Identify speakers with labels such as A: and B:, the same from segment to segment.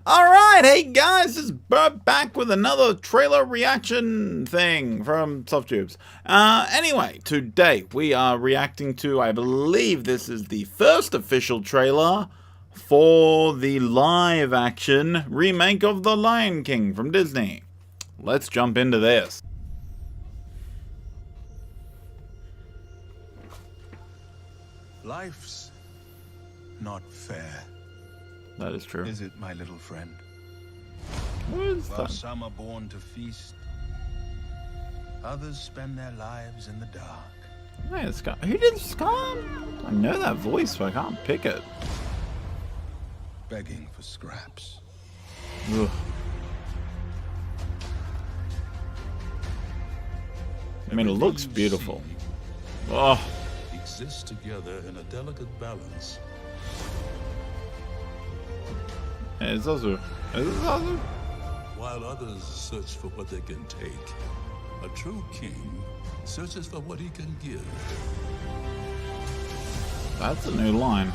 A: Alright, hey guys, this is Burt back with another trailer reaction thing from SoftTubes. Anyway, today we are reacting to, I believe this is the first official trailer for the live action remake of The Lion King from Disney. Let's jump into this.
B: Life's not fair.
A: That is true.
B: Is it, my little friend?
A: What is
B: While
A: that?
B: some are born to feast, others spend their lives in the dark.
A: Hey, Scott. Who did Scott? I know that voice, but I can't pick it.
B: Begging for scraps.
A: Ugh. I mean, it looks beautiful. Oh.
C: Exist together in a delicate balance.
A: Hey, it's also. Is this also?
C: While others search for what they can take, a true king searches for what he can give.
A: That's a new line.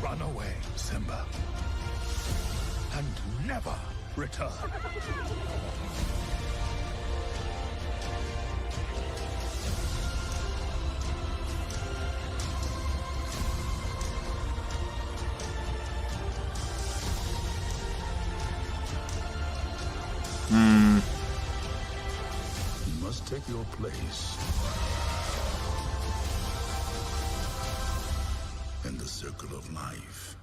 B: Run away, Simba, and never return.
C: You must take your place in the circle of life.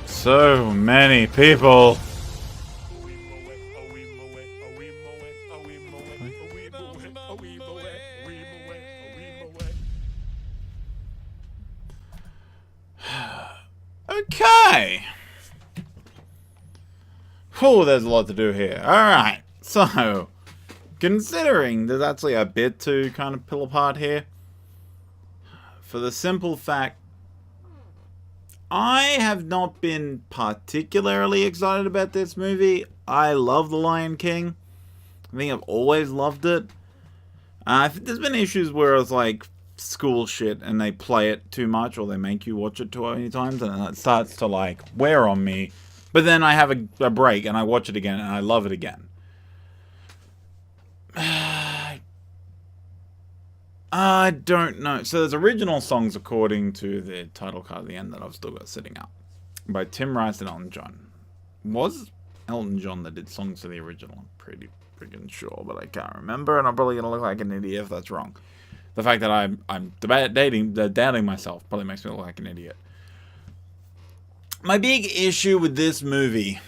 A: So many people. Okay. Oh, there's a lot to do here. Alright, so, considering there's actually a bit to kind of pull apart here, for the simple fact, I have not been particularly excited about this movie. I love The Lion King. I think I've always loved it. There's been issues where it's like school shit and they play it too much or they make you watch it too many times and it starts to like wear on me. But then I have a break and I watch it again and I love it again. I don't know. So there's original songs according to the title card at the end that I've still got sitting up. By Tim Rice and Elton John. Was Elton John that did songs to the original? I'm pretty freaking sure, but I can't remember and I'm probably going to look like an idiot if that's wrong. The fact that I'm doubting myself probably makes me look like an idiot. My big issue with this movie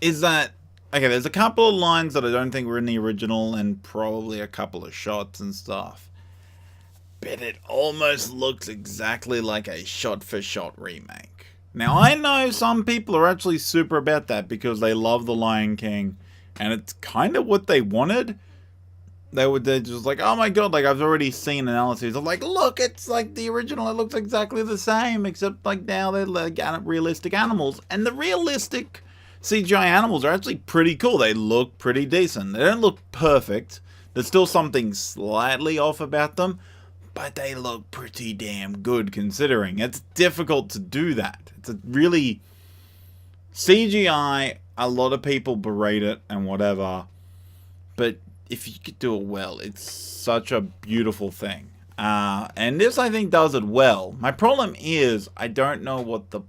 A: is that, okay, there's a couple of lines that I don't think were in the original and probably a couple of shots and stuff. But it almost looks exactly like a shot-for-shot remake. Now, I know some people are actually super about that because they love The Lion King and it's kind of what they wanted. They're just like, oh my god, like I've already seen analyses of like, look, it's like the original, it looks exactly the same, except like now they're like realistic animals. And the realistic CGI animals are actually pretty cool. They look pretty decent. They don't look perfect. There's still something slightly off about them, but they look pretty damn good considering. It's difficult to do that. It's a really... CGI, a lot of people berate it and whatever, but if you could do it well, it's such a beautiful thing. And this, I think, does it well. My problem is, I don't know what the...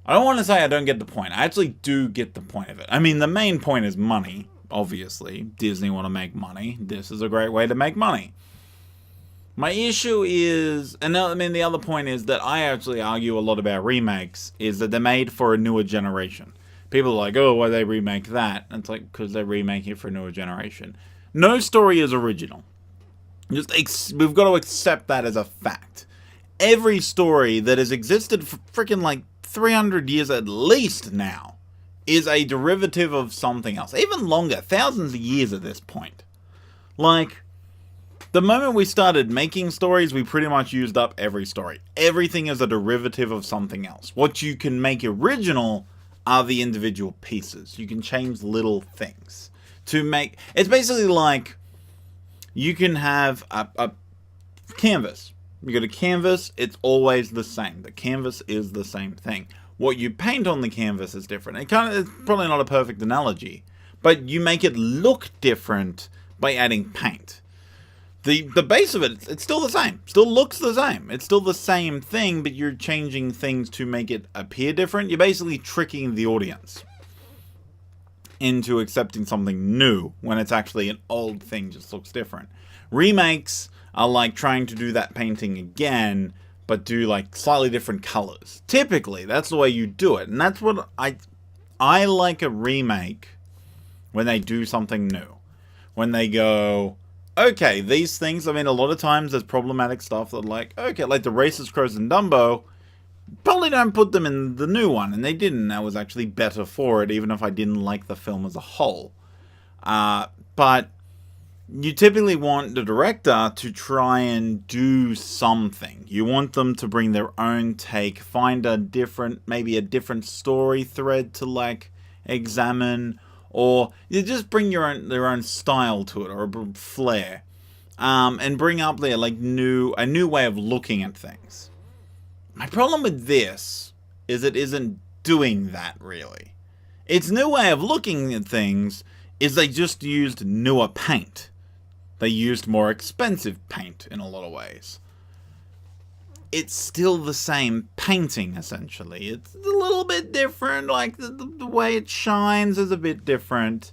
A: I don't want to say I don't get the point. I actually do get the point of it. I mean, the main point is money, obviously. Disney want to make money. This is a great way to make money. My issue is... And I mean, the other point is that I actually argue a lot about remakes, is that they're made for a newer generation. People are like, oh, why they remake that? And it's like, because they're remaking it for a newer generation. No story is original. We've got to accept that as a fact. Every story that has existed for freaking like 300 years at least now is a derivative of something else. Even longer, thousands of years at this point. Like, the moment we started making stories, we pretty much used up every story. Everything is a derivative of something else. What you can make original are the individual pieces. You can change little things to make... It's basically like you can have a canvas. You got a canvas, it's always the same. The canvas is the same thing. What you paint on the canvas is different. It's probably not a perfect analogy, but you make it look different by adding paint. The base of it, it's still the same. Still looks the same. It's still the same thing, but you're changing things to make it appear different. You're basically tricking the audience into accepting something new when it's actually an old thing, just looks different. Remakes are like trying to do that painting again, but do like slightly different colors. Typically, that's the way you do it. And that's what I like a remake when they do something new. When they go, okay, these things, I mean, a lot of times there's problematic stuff that like, okay, like the racist crows in Dumbo, probably don't put them in the new one. And they didn't. That was actually better for it, even if I didn't like the film as a whole. But you typically want the director to try and do something. You want them to bring their own take, find a different, maybe a different story thread to like examine, or you just bring their own style to it, or a flair, and bring up their like a new way of looking at things. My problem with this is it isn't doing that really. Its new way of looking at things is they just used newer paint. They used more expensive paint in a lot of ways. It's still the same painting, essentially. It's a little bit different, like the way it shines is a bit different,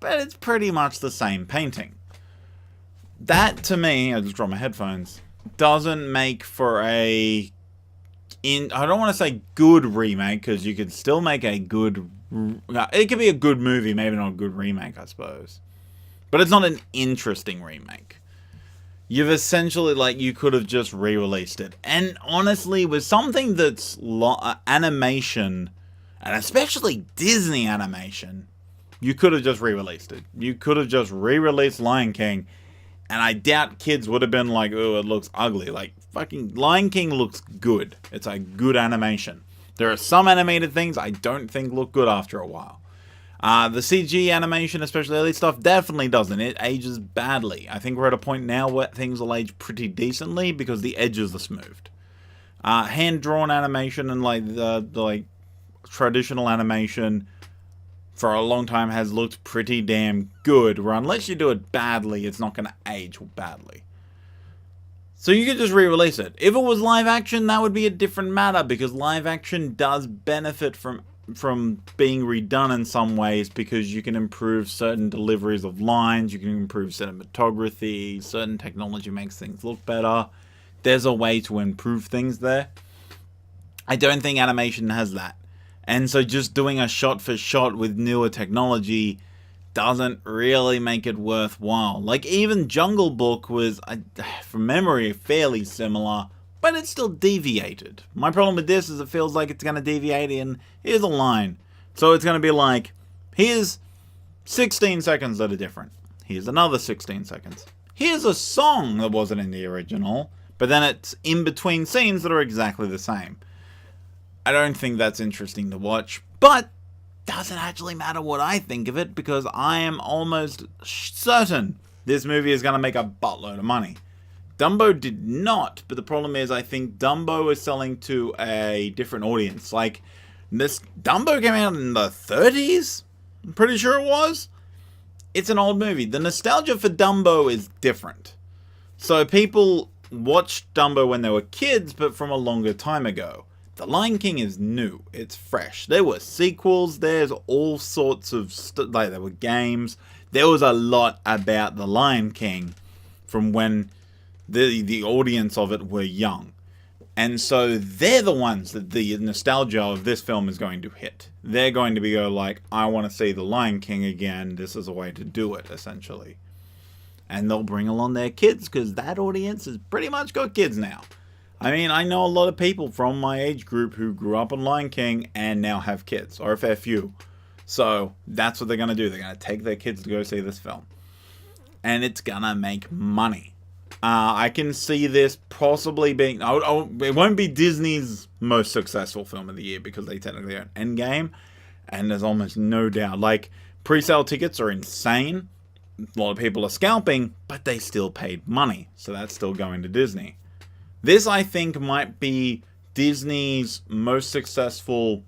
A: but it's pretty much the same painting. That, to me, I just dropped my headphones, doesn't make for I don't want to say good remake, because you could still make a good... It could be a good movie, maybe not a good remake, I suppose. But it's not an interesting remake. You've essentially, like, you could have just re-released it. And honestly, with something that's animation, and especially Disney animation, you could have just re-released it. You could have just re-released Lion King, and I doubt kids would have been like, oh, it looks ugly. Like, fucking Lion King looks good. It's a good animation. There are some animated things I don't think look good after a while. The CG animation, especially early stuff, definitely doesn't. It ages badly. I think we're at a point now where things will age pretty decently because the edges are smoothed. Hand-drawn animation and like the traditional animation for a long time has looked pretty damn good, where unless you do it badly, it's not going to age badly. So you could just re-release it. If it was live action, that would be a different matter, because live action does benefit from being redone in some ways, because you can improve certain deliveries of lines, you can improve cinematography, certain technology makes things look better. There's a way to improve things there. I don't think animation has that. And so just doing a shot for shot with newer technology doesn't really make it worthwhile. Like, even Jungle Book was, from memory, fairly similar, but it's still deviated. My problem with this is it feels like it's going to deviate in, here's a line. So it's going to be like, here's 16 seconds that are different. Here's another 16 seconds. Here's a song that wasn't in the original, but then it's in between scenes that are exactly the same. I don't think that's interesting to watch, but doesn't actually matter what I think of it, because I am almost certain this movie is going to make a buttload of money. Dumbo did not, but the problem is I think Dumbo is selling to a different audience. Like, this Dumbo came out in the 30s? I'm pretty sure it was. It's an old movie. The nostalgia for Dumbo is different. So people watched Dumbo when they were kids, but from a longer time ago. The Lion King is new. It's fresh. There were sequels. There's all sorts of like there were games. There was a lot about The Lion King from when the audience of it were young. And so they're the ones that the nostalgia of this film is going to hit. They're going to be like, I want to see The Lion King again. This is a way to do it, essentially. And they'll bring along their kids, because that audience has pretty much got kids now. I mean, I know a lot of people from my age group who grew up on Lion King and now have kids, or a fair few. So that's what they're going to do. They're going to take their kids to go see this film. And it's going to make money. I can see this possibly being... it won't be Disney's most successful film of the year, because they technically own Endgame. And there's almost no doubt. Like, pre-sale tickets are insane. A lot of people are scalping, but they still paid money. So that's still going to Disney. This, I think, might be Disney's most successful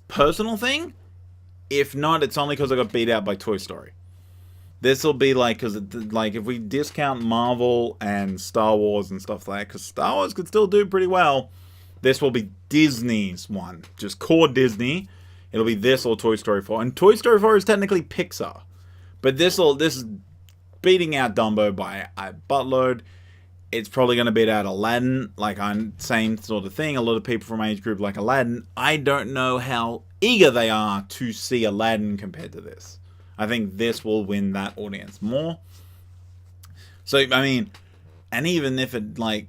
A: personal thing. If not, it's only because I got beat out by Toy Story. This will be like, because like if we discount Marvel and Star Wars and stuff like that, because Star Wars could still do pretty well, this will be Disney's one. Just core Disney. It'll be this or Toy Story 4. And Toy Story 4 is technically Pixar. But this is beating out Dumbo by a buttload. It's probably going to beat out Aladdin. Like, I'm same sort of thing. A lot of people from my age group like Aladdin. I don't know how eager they are to see Aladdin compared to this. I think this will win that audience more. So, I mean, and even if it, like,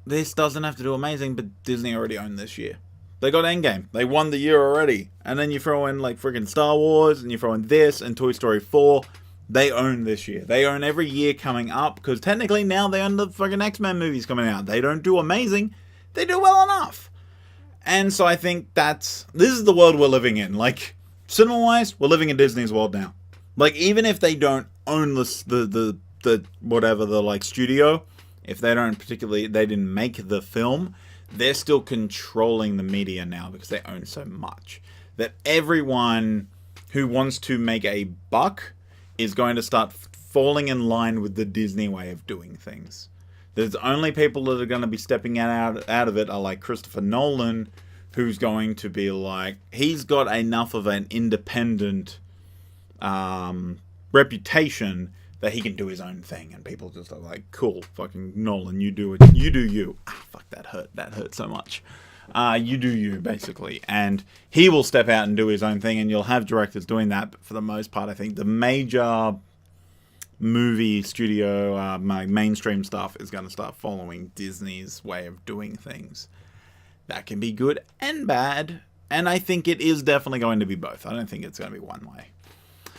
A: this doesn't have to do amazing, but Disney already owned this year. They got Endgame. They won the year already. And then you throw in, like, freaking Star Wars, and you throw in this, and Toy Story 4. They own this year. They own every year coming up, because technically now they own the freaking X-Men movies coming out. They don't do amazing. They do well enough. And so I think this is the world we're living in. Like, cinema-wise, we're living in Disney's world now. Like, even if they don't own the whatever, the, like, studio, if they didn't make the film, they're still controlling the media now because they own so much. That everyone who wants to make a buck is going to start falling in line with the Disney way of doing things. There's only people that are going to be stepping out of it are like Christopher Nolan, who's going to be like, he's got enough of an independent reputation that he can do his own thing, and people just are like, cool, fucking Nolan, you do it, you do you. Ah, fuck, that hurt so much. You do you, basically, and he will step out and do his own thing, and you'll have directors doing that, but for the most part, I think the major movie studio, mainstream stuff is going to start following Disney's way of doing things. That can be good and bad, and I think it is definitely going to be both. I don't think it's going to be one way.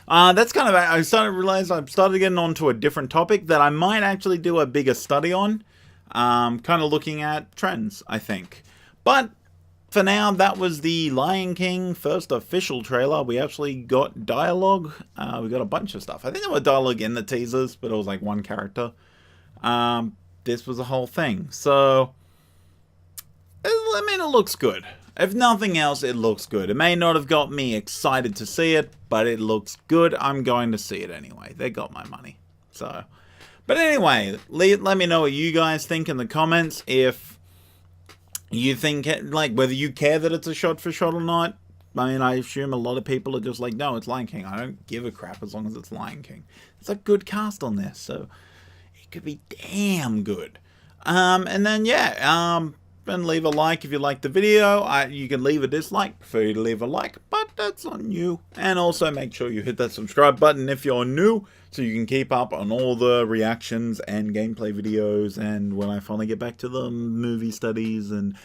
A: That's kind of, I started getting onto a different topic that I might actually do a bigger study on. Kind of looking at trends, I think. But for now, that was the Lion King first official trailer. We actually got dialogue. We got a bunch of stuff. I think there was dialogue in the teasers, but it was like one character. This was a whole thing. So, I mean, it looks good. If nothing else, it looks good. It may not have got me excited to see it, but it looks good. I'm going to see it anyway. They got my money. So, but anyway, let me know what you guys think in the comments. If you think, like, whether you care that it's a shot for shot or not. I mean, I assume a lot of people are just like, no, it's Lion King. I don't give a crap as long as it's Lion King. It's a good cast on this, so it could be damn good. And then, yeah, and leave a like if you liked the video. You can leave a dislike. Prefer you to leave a like, but that's on you. And also make sure you hit that subscribe button if you're new, so you can keep up on all the reactions and gameplay videos, and when I finally get back to the movie studies and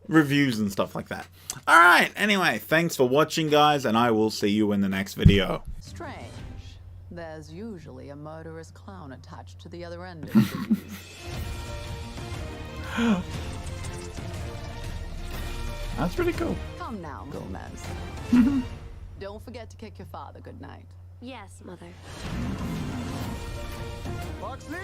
A: reviews and stuff like that. Alright, anyway, thanks for watching, guys, and I will see you in the next video.
D: Strange. There's usually a murderous clown attached to the other end of things.
A: That's pretty cool.
D: Come now, Gomez. Don't forget to kick your father goodnight.
E: Yes, Mother.
B: Foxley?